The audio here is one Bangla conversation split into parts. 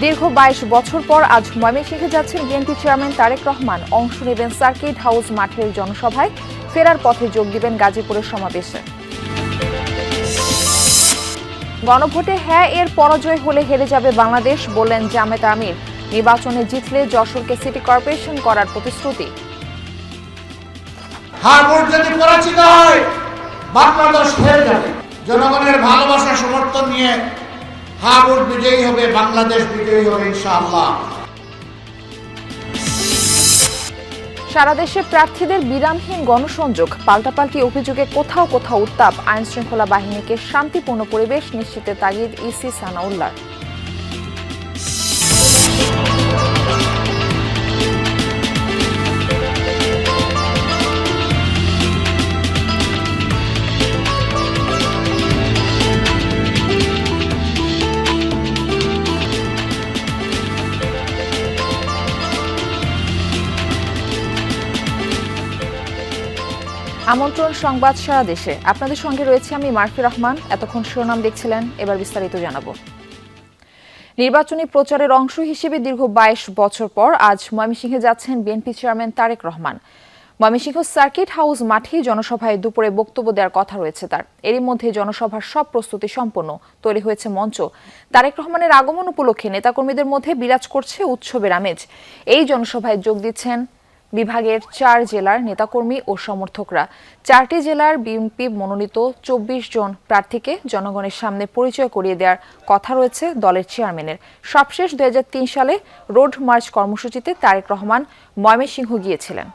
দীর্ঘ ২২ বছর পর আজ ময়মনসিংহে যাচ্ছেন বিএনপি চেয়ারম্যান তারেক রহমান। অংশ নেবেন সার্কিট হাউস মাঠের জনসভায়, ফেরার পথে যোগ দিবেন গাজীপুরের সমাবেশে। গণভোটে হ্যাঁ এর পরাজয় হলে হেরে যাবে বাংলাদেশ, বললেন জামায়াত আমির। নির্বাচনে জিতলে যশোরকে সিটি কর্পোরেশন করার প্রতিশ্রুতি। হ্যাঁ ভোট যদি পরাজিত হয় বাংলাদেশ হেরে যাবে। জনগণের ভালোবাসা সমর্থন নিয়ে হ্যাঁ ভোট বিজয়ী হবে, বাংলাদেশ বিজয়ী হবে ইনশাআল্লাহ। সারা দেশে প্রার্থীদের বিরামহীন গণসংযোগ, পাল্টাপাল্টি অভিযোগে কোথাও কোথাও উত্তাপ। আইন শৃঙ্খলা বাহিনীকে শান্তিপূর্ণ পরিবেশ নিশ্চিতে তাগিদ ইসি সানাউল্লাহ। আমন্ত্রণ সংবাদ সারা দেশে, আপনাদের সঙ্গে রয়েছে আমি মারফি রহমান। এতক্ষণ শিরোনাম দেখছিলেন, এবার বিস্তারিত জানাবো। নির্বাচনী প্রচারের অংশ হিসেবে দীর্ঘ ২২ বছর পর আজ ময়মনসিংহে যাচ্ছেন BNP chairman Tarek Rahman. Mymensingh circuit house মাঠে জনসভায় দুপুরে বক্তব্য দেওয়ার কথা রয়েছে তার। এরই মধ্যে জনসভার সব প্রস্তুতি সম্পন্ন, তৈরি হয়েছে মঞ্চ। তারেক রহমানের আগমন উপলক্ষে নেতাকর্মীদের মধ্যে বিরাজ করছে উৎসবের আমেজ। এই জনসভায় যোগ দিচ্ছেন বিভাগের ৪ জেলার নেতাকর্মী ও সমর্থকরা। ৪টি জেলার বিএনপি মনোনীত ২৪ জন প্রার্থীকে জনগণের সামনে পরিচয় করিয়ে দেওয়ার কথা রয়েছে দলের চেয়ারম্যানের। সবশেষ ২০০৩ সালে রোড মার্চ কর্মসূচিতে তারেক রহমান ময়মনসিংহ গিয়েছিলেন।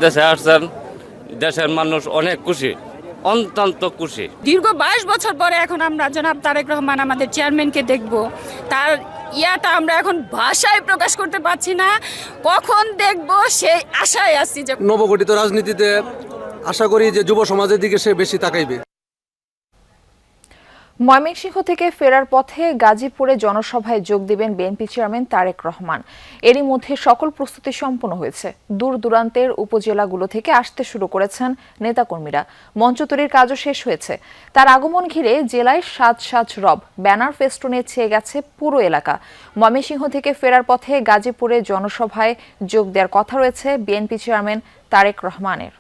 দেশে আসছেন, দেশের মানুষ অনেক খুশি, অত্যন্ত খুশি। দীর্ঘ ২২ বছর পরে এখন আমরা জনাব তারেক রহমান আমাদের চেয়ারম্যানকে দেখব। তার ইয়াটা আমরা এখন ভাষায় প্রকাশ করতে পারছি না, কখন দেখব সেই আশায় আছি। যে নবগঠিত রাজনীতিতে আশা করি যে যুব সমাজের দিকে সে বেশি তাকাইবে। ময়মনসিংহ থেকে ফেরার পথে গাজীপুরে জনসভায় যোগ দিবেন বিএনপি চেয়ারম্যান তারেক রহমান। এরই মধ্যে সকল প্রস্তুতি সম্পন্ন হয়েছে। দূর দূরান্তের উপজেলাগুলো থেকে আসতে শুরু করেছেন নেতাকর্মীরা। মঞ্চ তৈরির কাজও শেষ হয়েছে। তার আগমন ঘিরে জেলায় সাজ সাজ রব, ব্যানার ফেস্টুনে ছেয়ে গেছে পুরো এলাকা। ময়মনসিংহ থেকে ফেরার পথে গাজীপুরে জনসভায় যোগ দেওয়ার কথা রয়েছে বিএনপি চেয়ারম্যান তারেক রহমানের।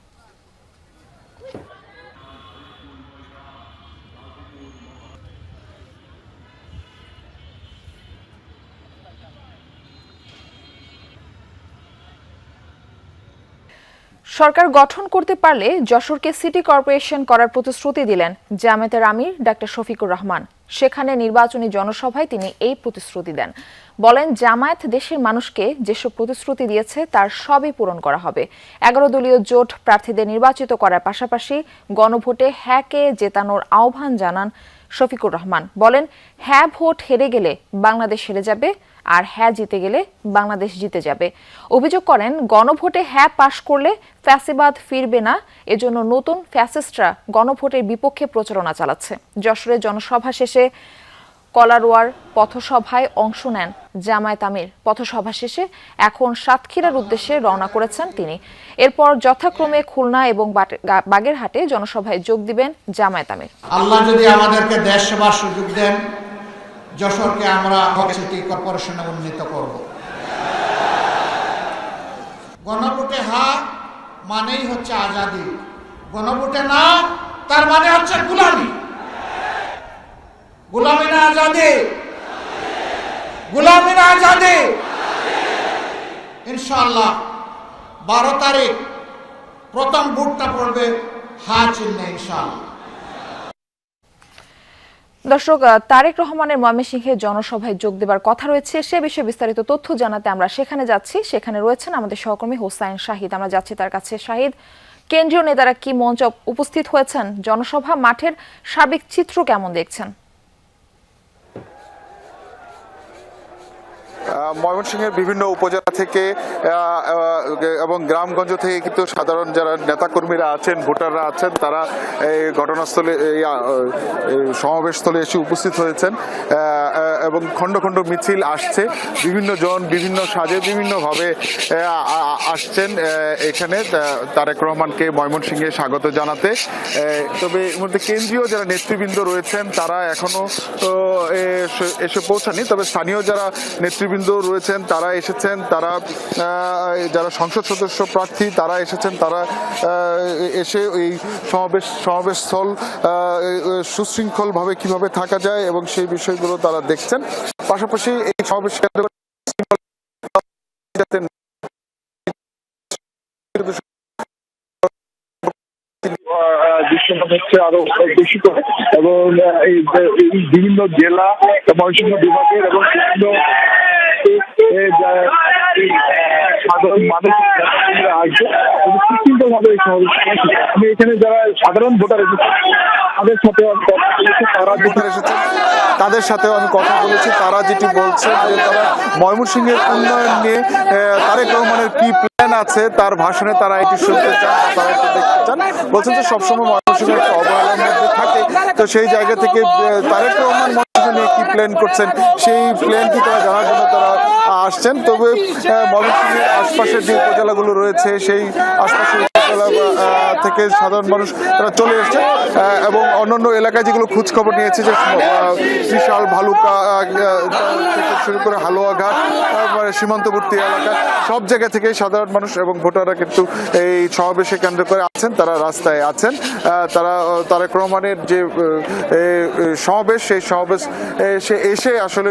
সরকার গঠন করতে পারলে যশোরকে সিটি কর্পোরেশন করার প্রতিশ্রুতি দিলেন জামায়াতের আমির ডাক্তার শফিকুর রহমান। সেখানে নির্বাচনী জনসভায় তিনি এই প্রতিশ্রুতি দেন। বলেন, জামায়াত দেশের মানুষকে যেসব প্রতিশ্রুতি দিয়েছে তার সবই পূরণ করা হবে। ১১ দলীয় জোট প্রার্থীদের নির্বাচিত করার পাশাপাশি গণভোটে হ্যাঁকে জেতানোর আহ্বান জানান শফিকুর রহমান। বলেন, হ্যাঁ ভোট হেরে গেলে বাংলাদেশ হেরে যাবে, আর হ্যাঁ জিতে গেলে বাংলাদেশ জিতে যাবে। অভিযোগ করেন, গণভোটে হ্যাঁ পাশ করলে ফ্যাসিবাদ ফিরবে না, এজন্য নতুন ফ্যাসিস্টরা গণভোটের বিপক্ষে প্রচারণা চালাচ্ছে। যশোরে জনসভা শেষে কলারোয়ার পথসভায় অংশ নেন জামায়াত আমির। পথসভা শেষে এখন সাতক্ষীরার উদ্দেশ্যে রওনা করেছেন তিনি। এরপর যথাক্রমে খুলনা এবং বাগেরহাটে জনসভায় যোগ দিবেন জামায়াত আমির। আল্লাহ যদি আমাদেরকে দেশ সেবার সুযোগ দেন, যশোরকে আমরা সিটি কর্পোরেশনে উন্নীত করব। গণভোটে হ্যাঁ মানেই হচ্ছে আজাদি, গণভোটে না তার মানে হচ্ছে গোলামি। গোলামি না আজাদি, গোলামি না আজাদি। ইনশাআল্লাহ ১২ তারিখ প্রথম ভোটটা পড়বে হ্যাঁ চিহ্নে ইনশাআল্লাহ। দর্শক, তারেক রহমানের ময়মনসিংহে জনসভায় যোগ দেবার কথা রয়েছে। সে বিষয়ে বিস্তারিত তথ্য জানাতে আমরা সেখানে যাচ্ছি। সেখানে রয়েছেন আমাদের সহকর্মী হোসাইন শাহিদ। আমরা যাচ্ছি তার কাছে। শাহিদ, কেন্দ্রীয় নেতারা কি মঞ্চ উপস্থিত হয়েছেন? জনসভা মাঠের সার্বিক চিত্র কেমন দেখছেন? ময়মনসিংহের বিভিন্ন উপজেলা থেকে এবং গ্রামগঞ্জ থেকে কিন্তু সাধারণ যারা নেতাকর্মীরা আছেন, ভোটাররা আছেন, তারা এই ঘটনাস্থলে, এই সমাবেশস্থলে এসে উপস্থিত হয়েছেন। এবং খণ্ড খণ্ড মিছিল আসছে, বিভিন্ন জন বিভিন্ন সাজে বিভিন্নভাবে আসছেন এখানে তারেক রহমানকে ময়মনসিংহে স্বাগত জানাতে। তবে এর মধ্যে কেন্দ্রীয় যারা নেতৃবৃন্দ রয়েছেন তারা এখনো এসে পৌঁছানি, তবে স্থানীয় যারা নেতৃবৃন্দ রয়েছেন তারা এসেছেন, তারা যারা সংসদ সদস্য প্রার্থী তারা এসেছেন, তারা এসে এই সমাবেশস্থল সুশৃঙ্খলভাবে কিভাবে থাকা যায় এবং সেই বিষয়গুলো তারা দেখছেন। পাশাপাশি এই সমাবেশ দৃশ্যমান হচ্ছে আরো বেশি করে, এবং এই বিভিন্ন জেলা ময়মনসিংহ বিভাগের এবং বিভিন্ন সাধারণ মানুষ আসবে সুশৃঙ্খল ভাবে এই সমাবেশ। আমি এখানে যারা সাধারণ ভোটার এসেছে তাদের সাথেও আমি কথা বলেছি, তারা যেটি বলছেন যে তারা ময়মনসিংহের উন্নয়ন নিয়ে তারেক রহমানের কি প্ল্যান আছে তার ভাষণে তারা এটি শুনতে চান, তারা এটি দেখতে চান। বলছেন যে সবসময় ময়মনসিংহের একটা অবহেলার মধ্যে থাকে, তো সেই জায়গা থেকে তারেক রহমান ময়মনসিংহ নিয়ে কি প্ল্যান করছেন সেই প্ল্যানটি তারা জানার জন্য তারা আসছেন। তবে ময়মনসিংহের আশপাশের যে উপজেলাগুলো রয়েছে সেই আশপাশের উপজেলা থেকে সাধারণ মানুষ তারা চলে এসছে এবং অন্যান্য এলাকায় যেগুলো খোঁজখবর নিয়েছে যে বিশাল ভালুকা থেকে শুরু করে হালুয়াঘাট সীমান্তবর্তী এলাকা সব জায়গা থেকে সাধারণ মানুষ এবং ভোটাররা কিন্তু এই সমাবেশে কেন্দ্র করে আছেন, তারা রাস্তায় আছেন। তারা তারেক রহমানের যে সমাবেশ সেই সমাবেশ এসে আসলে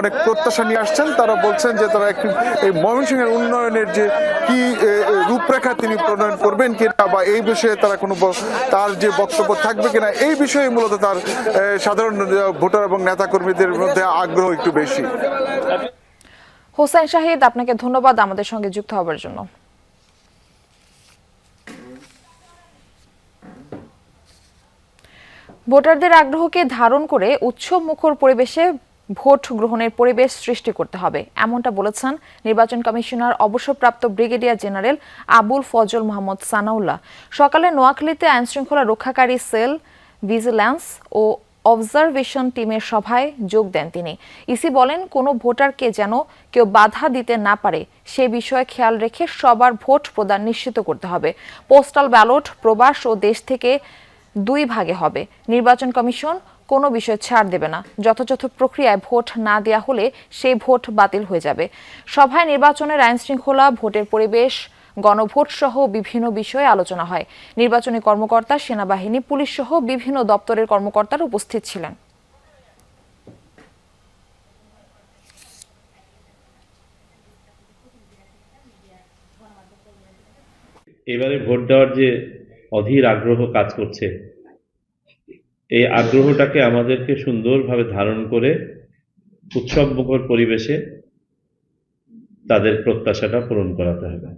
অনেক প্রত্যাশা নিয়ে আসছেন। তারা বলছেন যে তারা একটি এই ময়মনসিংহের উন্নয়নের যে কি রূপরেখা তিনি প্রণয়ন করবেন কিনা বা এই বিষয়ে তারা কোনো তার যে বক্তব্য থাকবে কিনা এই বিষয়ে মূলত তার সাধারণ ভোটার এবং নেতাকর্মীদের মধ্যে আগ্রহ একটু বেশি। হোসেন শাহিদ, আপনাকে ধন্যবাদ আমাদের সঙ্গে যুক্ত হবার জন্য। ভোটারদের আগ্রহকে ধারণ করে উৎসব মুখর পরিবেশে ভোট গ্রহণের পরিবেশ সৃষ্টি করতে হবে, এমনটা বলেছেন নির্বাচন কমিশনার অবসরপ্রাপ্ত ব্রিগেডিয়ার জেনারেল আবুল ফজল মোহাম্মদ সানাউল্লাহ। সকালে নোয়াখালীতে আইনশৃঙ্খলা রক্ষাকারী সেল, ভিজিল্যান্স ও অবজারভেশন টিমের সভায় যোগ দেন তিনি। ইসি বলেন, কোনো ভোটারকে যেন কেউ বাধা দিতে না পারে সে বিষয়ে খেয়াল রেখে সবার ভোট প্রদান নিশ্চিত করতে হবে। পোস্টাল ব্যালট প্রবাস ও দেশ থেকে 2 ভাগে হবে। নির্বাচন কমিশন কোনো বিষয় ছাড় দেবে না, যথাযথ প্রক্রিয়ায় ভোট না দেয়া হলে সেই ভোট বাতিল হয়ে যাবে। সভায় নির্বাচনের আইন শৃঙ্খলা, ভোটের পরিবেশ, গণভোট সহ বিভিন্ন বিষয়ে আলোচনা হয়। নির্বাচনী কর্মকর্তা, সেনাবাহিনী, পুলিশ সহ বিভিন্ন দপ্তরের কর্মকর্তারা উপস্থিত ছিলেন। এবারে ভোট দেওয়ার যে অধীর আগ্রহ কাজ করছে, এই আগ্রহটাকে আমাদেরকে সুন্দরভাবে ধারণ করে উৎসবমুখর পরিবেশে তাদের প্রত্যাশাটা পূরণ করাতে হবে,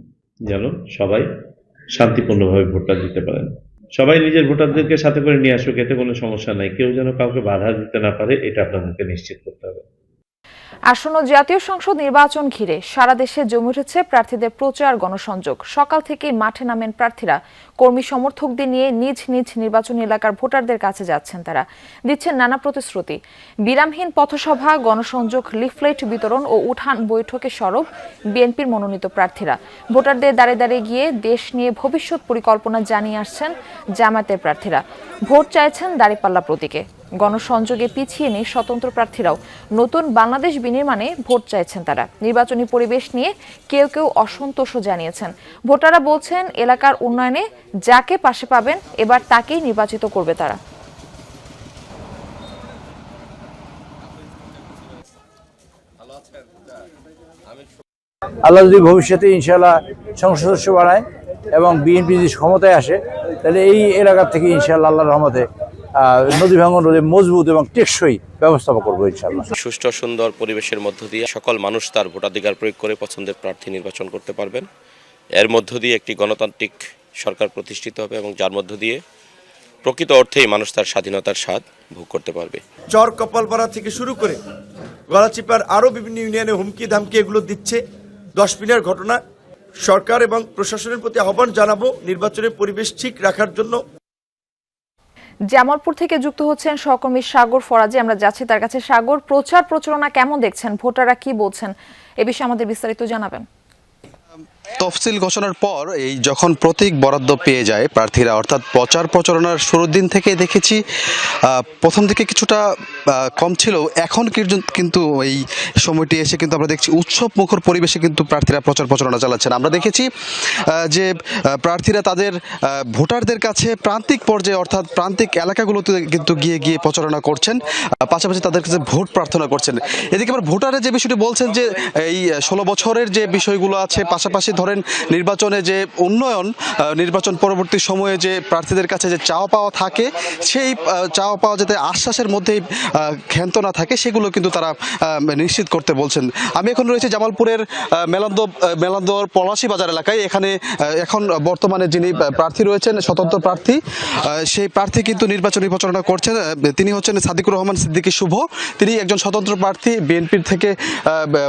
যেন সবাই শান্তিপূর্ণভাবে ভোটটা দিতে পারেন। সবাই নিজের ভোটারদেরকে সাথে করে নিয়ে আসুক, এতে কোনো সমস্যা নাই। কেউ যেন কাউকে বাধা দিতে না পারে, এটা আপনাদেরকে নিশ্চিত করতে হবে। আসন্ন জাতীয় সংসদ নির্বাচন ঘিরে সারা দেশে জমে উঠেছে প্রার্থীদের প্রচার গণসংযোগ। সকাল থেকেই মাঠে নামেন প্রার্থীরা। কর্মী সমর্থকদের নিয়ে নিজ নিজ নির্বাচনী এলাকার ভোটারদের কাছে যাচ্ছেন তারা, দিচ্ছেন নানা প্রতিশ্রুতি। বিরামহীন পথসভা, গণসংযোগ, লিফলেট বিতরণ ও উঠান বৈঠকে সরব বিএনপির মনোনীত প্রার্থীরা। ভোটারদের দাঁড়ে দাঁড়িয়ে গিয়ে দেশ নিয়ে ভবিষ্যৎ পরিকল্পনা জানিয়ে আসছেন জামায়াতের প্রার্থীরা। ভোট চাইছেন দাঁড়িপাল্লা প্রতীকে। গণসংযোগে পিছিয়ে নেই স্বতন্ত্র প্রার্থীরাও। নতুন বাংলাদেশ বিনির্মাণে ভোট চাইছেন তারা। নির্বাচনী পরিবেশ নিয়ে কেউ কেউ অসন্তোষও জানিয়েছেন। ভোটাররা বলছেন, এলাকার উন্নয়নে যাকে পাশে পাবেন এবার তাকেই নির্বাচিত করবে তারা। আল্লাহ যদি ভবিষ্যতে ইনশাআল্লাহ সংসদ সদস্য বানায় এবং বিএনপি যদি ক্ষমতায় আসে, তাহলে এই এলাকা থেকে ইনশাআল্লাহ আল্লাহর রহমতে নদী ভাঙন রোধে মজবুত এবং টেকসই ব্যবস্থা করবো ইনশাআল্লাহ। সুষ্ঠু সুন্দর পরিবেশের মধ্য দিয়ে সকল মানুষ তার ভোটাধিকার প্রয়োগ করে পছন্দের প্রার্থী নির্বাচন করতে পারবেন। এর মধ্য দিয়ে একটি গণতান্ত্রিক সরকার প্রতিষ্ঠিত হবে এবং যার মধ্য দিয়ে প্রকৃত অর্থেই মানুষ তার স্বাধীনতার স্বাদ ভোগ করতে পারবে। চর কপালপাড়া থেকে শুরু করে গলাচিপার আরও বিভিন্ন ইউনিয়নে হুমকি ধামকি এগুলো দিচ্ছে। 10 দিনের ঘটনা। সরকার এবং প্রশাসনের প্রতি আহ্বান জানাবো নির্বাচনের পরিবেশ ঠিক রাখার জন্য। জামালপুর থেকে যুক্ত হচ্ছেন সহকর্মী সাগর ফরাজি। আমরা যাচ্ছি তার কাছে। সাগর, প্রচার প্রচারণা কেমন দেখছেন, ভোটাররা কি বলছেন, এ বিষয়ে আমাদের বিস্তারিত জানাবেন। তফসিল ঘোষণার পর এই যখন প্রতীক বরাদ্দ পেয়ে যায় প্রার্থীরা, অর্থাৎ প্রচার প্রচারণার শুরুর দিন থেকে দেখেছি প্রথম দিকে কিছুটা কম ছিল, এখন কিন্তু এই সময়টি এসে কিন্তু আমরা দেখছি উৎসব মুখর পরিবেশে কিন্তু প্রার্থীরা প্রচার প্রচারণা চালাচ্ছেন। আমরা দেখেছি যে প্রার্থীরা তাদের ভোটারদের কাছে প্রান্তিক পর্যায়ে অর্থাৎ প্রান্তিক এলাকাগুলোতে কিন্তু গিয়ে গিয়ে প্রচারণা করছেন, পাশাপাশি তাদের কাছে ভোট প্রার্থনা করছেন। এদিকে আবার ভোটারের যে বিষয়টি বলছেন যে এই 16 বছরের যে বিষয়গুলো আছে, পাশাপাশি ধরেন নির্বাচনে যে উন্নয়ন, নির্বাচন পরবর্তী সময়ে যে প্রার্থীদের কাছে যে চাওয়া পাওয়া থাকে, সেই চাওয়া পাওয়া যাতে আশ্বাসের মধ্যেই ক্ষান্ত না থাকে সেগুলো কিন্তু তারা নিশ্চিত করতে বলছেন। আমি এখন রয়েছে জামালপুরের মেলান্দর পলাশী বাজার এলাকায়। এখানে এখন বর্তমানে যিনি প্রার্থী রয়েছেন, স্বতন্ত্র প্রার্থী, সেই প্রার্থী কিন্তু নির্বাচনী প্রচারণা করছেন। তিনি হচ্ছেন সাদিকুর রহমান সিদ্দিকী শুভ। তিনি একজন স্বতন্ত্র প্রার্থী, বিএনপির থেকে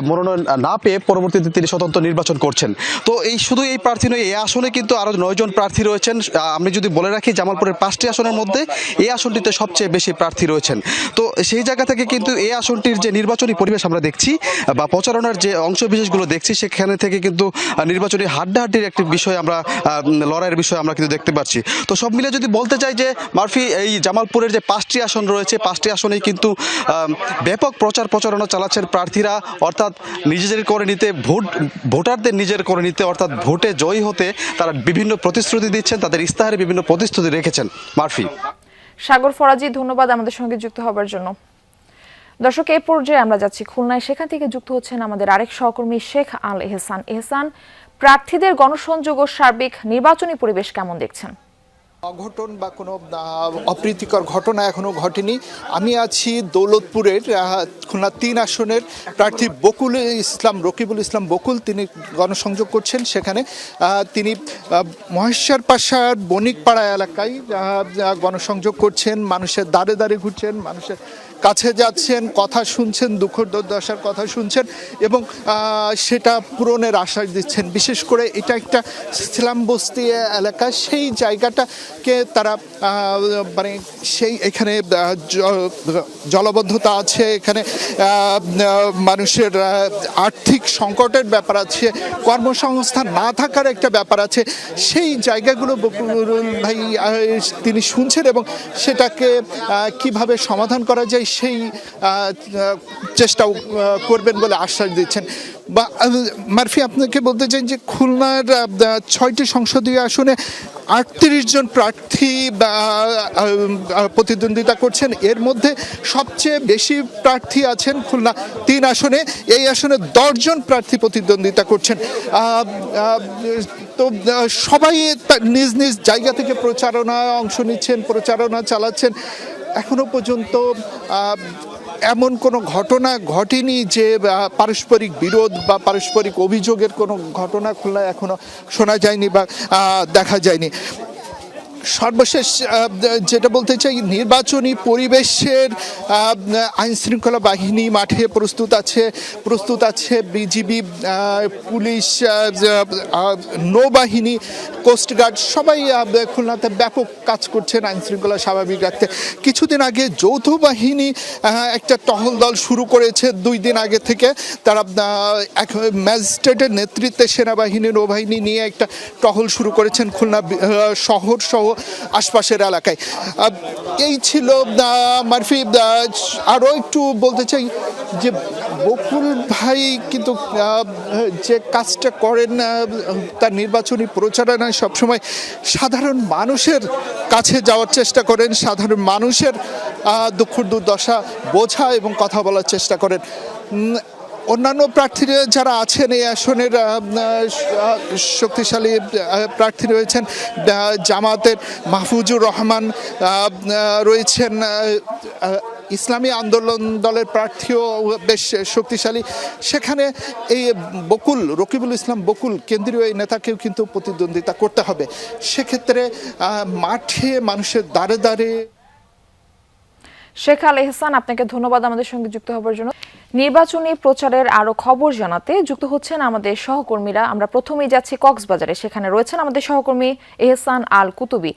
মনোনয়ন না পেয়ে পরবর্তীতে তিনি স্বতন্ত্র নির্বাচন করছেন। তো এই শুধু এই প্রার্থী নয়, এই আসনে কিন্তু আরো 9 জন প্রার্থী রয়েছেন। আমি যদি বলে রাখি, জামালপুরের 5টি আসনের মধ্যে এই আসনটিতে সবচেয়ে বেশি প্রার্থী রয়েছেন। তো সেই জায়গা থেকে কিন্তু এই আসনটির যে নির্বাচনী পরিবেশ আমরা দেখছি বা প্রচারণার যে অংশ বিশেষগুলো দেখছি, সেখানে থেকে কিন্তু নির্বাচনী হাড্ডাহাড্ডির একটি বিষয় আমরা লড়াইয়ের বিষয় আমরা কিন্তু দেখতে পাচ্ছি। তো সব মিলে যদি বলতে চাই যে মারফি, এই জামালপুরের যে 5টি আসন রয়েছে, 5টি আসনেই কিন্তু ব্যাপক প্রচার প্রচারণা চালাচ্ছেন প্রার্থীরা, অর্থাৎ নিজেদের করে নিতে, ভোটারদের নিজের করে নিতে, অর্থাৎ ভোটে জয়ী হতে তারা বিভিন্ন প্রতিশ্রুতি দিচ্ছেন, তাদের ইস্তাহারে বিভিন্ন প্রতিশ্রুতি রেখেছেন। মারফি। সাগর ফরাজি, ধন্যবাদ আমাদের সঙ্গে যুক্ত হবার জন্য। দর্শক, এই পর্যায়ে আমরা যাচ্ছি খুলনায়। সেখান থেকে যুক্ত হচ্ছেন আমাদের আরেক সহকর্মী শেখ আল এহসান। এহসান, প্রার্থীদের গণসংযোগ ও সার্বিক নির্বাচনী পরিবেশ কেমন দেখছেন? অঘটন বা কোনো অপ্রীতিকর ঘটনা এখনো ঘটেনি। আমি আছি দৌলতপুরের খুলনা 3 আসনের প্রার্থী রকিবুল ইসলাম বকুল। তিনি গণসংযোগ করছেন সেখানে। তিনি মহেশ্বর পাশার বণিকপাড়া এলাকায় গণসংযোগ করছেন, মানুষের দ্বারে দ্বারে ঘুরছেন, মানুষের কাছে যাচ্ছেন, কথা শুনছেন, দুঃখ দুর্দশার কথা শুনছেন এবং সেটা পূরণের আশ্বাস দিচ্ছেন। বিশেষ করে এটা একটা ইসলাম বস্তি এলাকা, সেই জায়গাটাকে তারা মানে এখানে জলবদ্ধতা আছে, এখানে মানুষের আর্থিক সংকটের ব্যাপার আছে, কর্মসংস্থান না থাকার একটা ব্যাপার আছে। সেই জায়গাগুলো বকুল ভাই তিনি শুনছেন এবং সেটাকে কিভাবে সমাধান করা যায় সেই চেষ্টাও করবেন বলে আশ্বাস দিচ্ছেন। বা মারফি, আপনাকে বলতে চাই যে খুলনার 6টি সংসদীয় আসনে 38 জন প্রার্থী প্রতিদ্বন্দ্বিতা করছেন। এর মধ্যে সবচেয়ে বেশি প্রার্থী আছেন খুলনা 3 আসনে। এই আসনে 10 জন প্রার্থী প্রতিদ্বন্দ্বিতা করছেন। তো সবাই নিজ নিজ জায়গা থেকে প্রচারণায় অংশ নিচ্ছেন, প্রচারণা চালাচ্ছেন। এখনো পর্যন্ত এমন কোনো ঘটনা ঘটেনি যে পারস্পরিক বিরোধ বা পারস্পরিক অভিযোগের কোনো ঘটনা খুলনায় এখনো শোনা যায়নি বা দেখা যায়নি। সর্বশেষ যেটা বলতে চাই, নির্বাচনী পরিবেশের আইনশৃঙ্খলা বাহিনী মাঠে প্রস্তুত আছে বিজিবি, পুলিশ, নৌবাহিনী, কোস্টগার্ড, সবাই খুলনাতে ব্যাপক কাজ করছেন আইনশৃঙ্খলা স্বাভাবিক রাখতে। কিছুদিন আগে যৌথ বাহিনী একটা টহল দল শুরু করেছে 2 দিন আগে থেকে। তারা ম্যাজিস্ট্রেটের নেতৃত্বে সেনাবাহিনী, নৌবাহিনী নিয়ে একটা টহল শুরু করেছেন খুলনা শহর সহ আশপাশের এলাকায়। এই ছিল মারফি। আরও একটু বলতে চাই যে বকুল ভাই কিন্তু যে কাজটা করেন তার নির্বাচনী প্রচারণায় সবসময় সাধারণ মানুষের কাছে যাওয়ার চেষ্টা করেন, সাধারণ মানুষের দুঃখ দুর্দশা বোঝা এবং কথা বলার চেষ্টা করেন। অন্যান্য প্রার্থীরা যারা আছেন এই আসনের শক্তিশালী প্রার্থী রয়েছেন, জামাতের মাহফুজুর রহমান রয়েছেন, ইসলামী আন্দোলন দলের প্রার্থীও বেশ শক্তিশালী। সেখানে এই রকিবুল ইসলাম বকুল কেন্দ্রীয় এই নেতাকেও কিন্তু প্রতিদ্বন্দ্বিতা করতে হবে। সেক্ষেত্রে মাঠে মানুষের দ্বারে দ্বারে। শেখ আল এহসান, আপনাকে ধন্যবাদ আমাদের সঙ্গে যুক্ত হবার জন্য। নির্বাচনী প্রচারের আরো খবর জানাতে যুক্ত হচ্ছেন আমাদের সহকর্মীরা। আমরা প্রথমেই যাচ্ছি কক্সবাজারে, সেখানে রয়েছেন আমাদের সহকর্মী এহসান আল কুতুবি।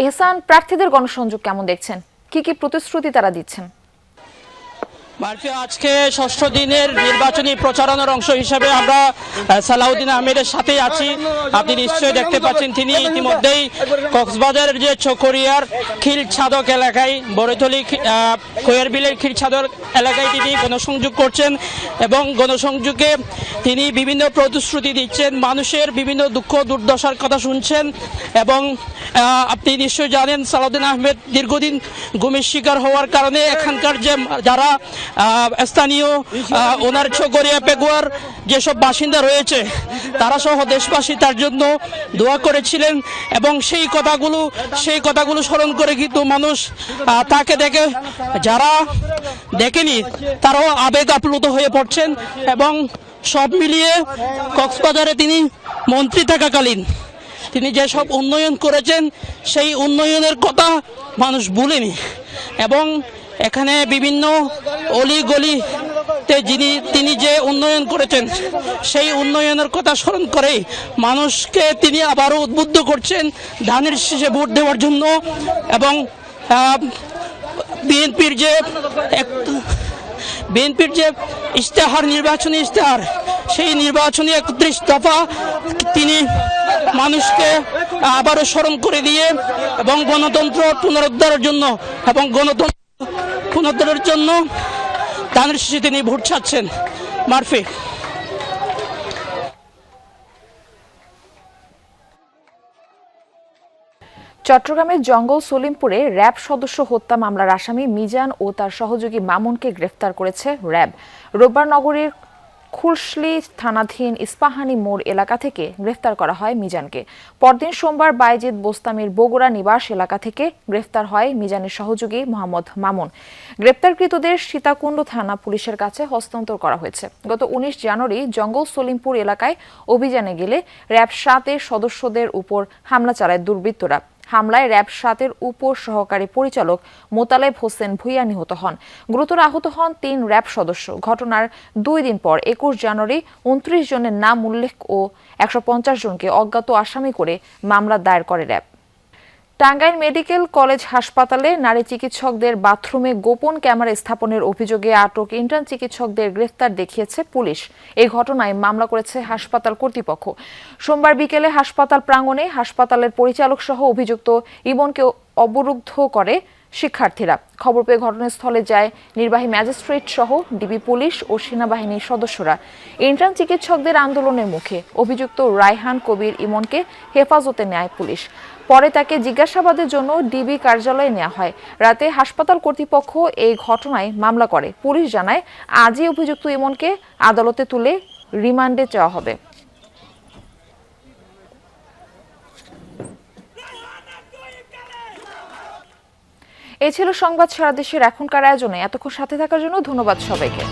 এহসান, প্রার্থীদের গণসংযোগ কেমন দেখছেন? কি কি প্রতিশ্রুতি তারা দিচ্ছেন? আজকে ষষ্ঠ দিনের নির্বাচনী প্রচারণার অংশ হিসেবে আমরা সালাউদ্দিন আহমেদের সাথে আছি। আপনি নিশ্চয়ই দেখতে পাচ্ছেন তিনি ইতিমধ্যেই কক্সবাজারের যে চকরিয়ার খিলছাদক এলাকায়, বড়তলি কোয়েরবিলের খিলছাদক এলাকায় তিনি গণসংযোগ করছেন এবং গণসংযোগে তিনি বিভিন্ন প্রতিশ্রুতি দিচ্ছেন, মানুষের বিভিন্ন দুঃখ দুর্দশার কথা শুনছেন। এবং আপনি নিশ্চয়ই জানেন সালাউদ্দিন আহমেদ দীর্ঘদিন গুমের শিকার হওয়ার কারণে এখানকার যে যারা স্থানীয় ওনার চকরিয়া পেগুয়ার যেসব বাসিন্দা রয়েছে তারা সহ দেশবাসী তার জন্য দোয়া করেছিলেন এবং সেই কথাগুলো স্মরণ করে কিন্তু মানুষ তাকে দেখে, যারা দেখেনি তারাও আবেগ আপ্লুত হয়ে পড়ছেন। এবং সব মিলিয়ে কক্সবাজারে তিনি মন্ত্রী থাকাকালীন তিনি যেসব উন্নয়ন করেছেন সেই উন্নয়নের কথা মানুষ ভুলেনি এবং এখানে বিভিন্ন অলি গলিতে তিনি যে উন্নয়ন করেছেন সেই উন্নয়নের কথা স্মরণ করে মানুষকে তিনি আবারও উদ্বুদ্ধ করছেন ধানের শীষে ভোট দেওয়ার জন্য। এবং বিএনপির যে ইশতেহার, নির্বাচনী ইশতেহার, সেই নির্বাচনী 31 দফা তিনি মানুষকে আবারও স্মরণ করে দিয়ে এবং গণতন্ত্র পুনরুদ্ধারের জন্য ধানের শীষে তিনি ভোট চাচ্ছেন। মারফি। চট্টগ্রামের জঙ্গল সলিমপুরে র্যাব সদস্য হত্যা মামলার আসামি মিজান ও তার সহযোগী মামুনকে গ্রেফতার করেছে র্যাব। রোববার নগরীর খুলশলি থানাধীন ইস্পাহানি মোড় এলাকা থেকে গ্রেফতার করা হয় মিজানকে। পরদিন সোমবার বাইজিদ বোস্তামির বগুড়া নিবাস এলাকা থেকে গ্রেফতার হয় মিজানের সহযোগী মোহাম্মদ মামুন। গ্রেফতারকৃতদের সীতাকুণ্ড থানা পুলিশের কাছে হস্তান্তর করা হয়েছে। গত 19 জানুয়ারি জঙ্গল সলিমপুর এলাকায় অভিযানে গেলে র্যাব 7-এর সদস্যদের উপর হামলা চালায় দুর্বৃত্তরা। হামলায় র্যাব 7-এর উপ সহকারী পরিচালক মোতালেব হোসেন ভুইয়া নিহত হন। গুরুতর আহত হন 3 র্যাব সদস্য। ঘটনার 2 দিন পর 21 জানুয়ারি 29 জনের নাম উল্লেখ ও 150 জনকে অজ্ঞাত আসামি করে মামলা দায়ের করে র্যাব। টাঙ্গাইল মেডিকেল কলেজ হাসপাতালে নারী চিকিৎসকদের বাথরুমে গোপন ক্যামেরা স্থাপনের অভিযোগে আটক ইন্টার্ন চিকিৎসকদের গ্রেফতার দেখিয়েছে পুলিশ। এই ঘটনায় মামলা করেছে হাসপাতাল কর্তৃপক্ষ। সোমবার বিকেলে হাসপাতাল প্রাঙ্গণে হাসপাতালের পরিচালক সহ অভিযুক্ত ইমনকে অবরুদ্ধ করে শিক্ষার্থীরা। খবর পেয়ে ঘটনাস্থলে যায় নির্বাহী ম্যাজিস্ট্রেট সহ ডিবি পুলিশ ও সেনাবাহিনীর সদস্যরা। ইন্টার্ন চিকিৎসকদের আন্দোলনের মুখে অভিযুক্ত রায়হান কবির ইমনকে হেফাজতে নেয় পুলিশ। পরে তাকে জিজ্ঞাসাবাদের জন্য ডিবি কার্যালয়ে নেওয়া হয়। রাতে হাসপাতাল কর্তৃপক্ষ এই ঘটনায় মামলা করে। পুলিশ জানায় আজই অভিযুক্ত ইমনকে আদালতে তুলে রিমান্ডে চাওয়া হবে। এই ছিল সংবাদ সারা দেশের এখনকার আয়োজনে। এতক্ষণ সাথে থাকার জন্য ধন্যবাদ সবাইকে।